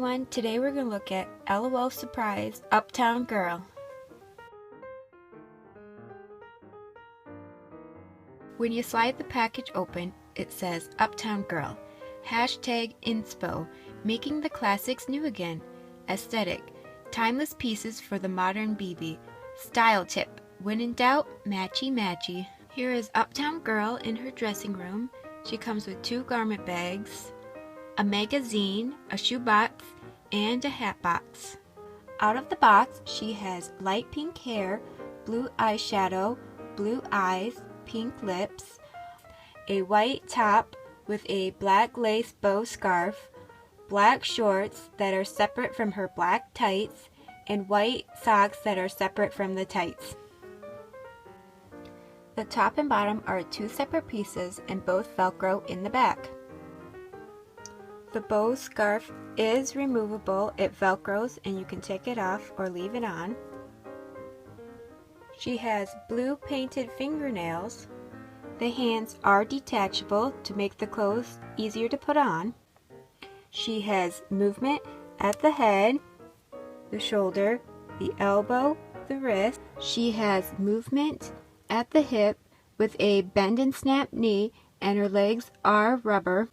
everyone, today we're going to look at LOL Surprise Uptown Girl. When you slide the package open, it says Uptown Girl. #inspo, making the classics new again. Aesthetic, timeless pieces for the modern BB. Style tip, when in doubt, matchy matchy. Here is Uptown Girl in her dressing room. She comes with 2 garment bags, a magazine, a shoebox, and a hat box. Out of the box, she has light pink hair, blue eyeshadow, blue eyes, pink lips, a white top with a black lace bow scarf, black shorts that are separate from her black tights, and white socks that are separate from the tights. The top and bottom are 2 separate pieces and both Velcro in the back. The bow scarf is removable. It Velcros and you can take it off or leave it on. She has blue painted fingernails. The hands are detachable to make the clothes easier to put on. She has movement at the head, the shoulder, the elbow, the wrist. She has movement at the hip with a bend and snap knee, and her legs are rubber.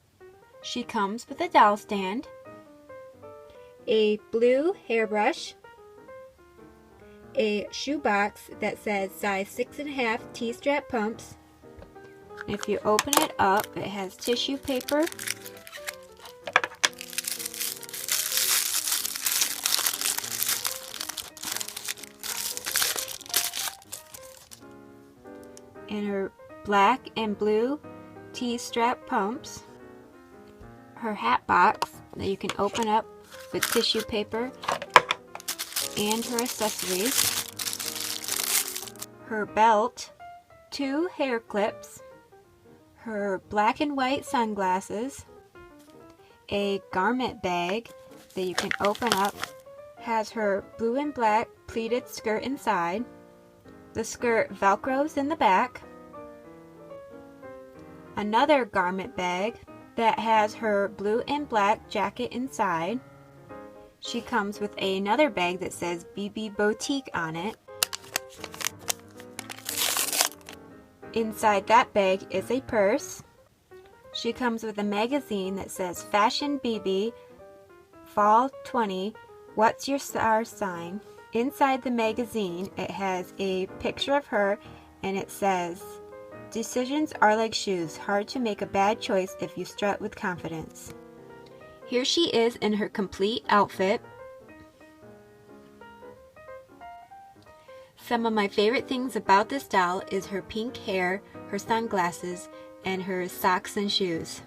She comes with a doll stand, a blue hairbrush, a shoebox that says size 6.5 T-strap pumps. If you open it up, it has tissue paper, and her black and blue T-strap pumps, her hat box that you can open up with tissue paper, and her accessories, her belt, 2 hair clips, her black and white sunglasses, a garment bag that you can open up, has her blue and black pleated skirt inside, the skirt Velcros in the back, another garment bag that has her blue and black jacket inside. She comes with another bag that says BB Boutique on it. Inside that bag is a purse. She comes with a magazine that says Fashion BB Fall 20, What's Your Star Sign? Inside the magazine, it has a picture of her and it says, Decisions are like shoes, hard to make a bad choice if you strut with confidence. Here she is in her complete outfit. Some of my favorite things about this doll is her pink hair, her sunglasses, and her socks and shoes.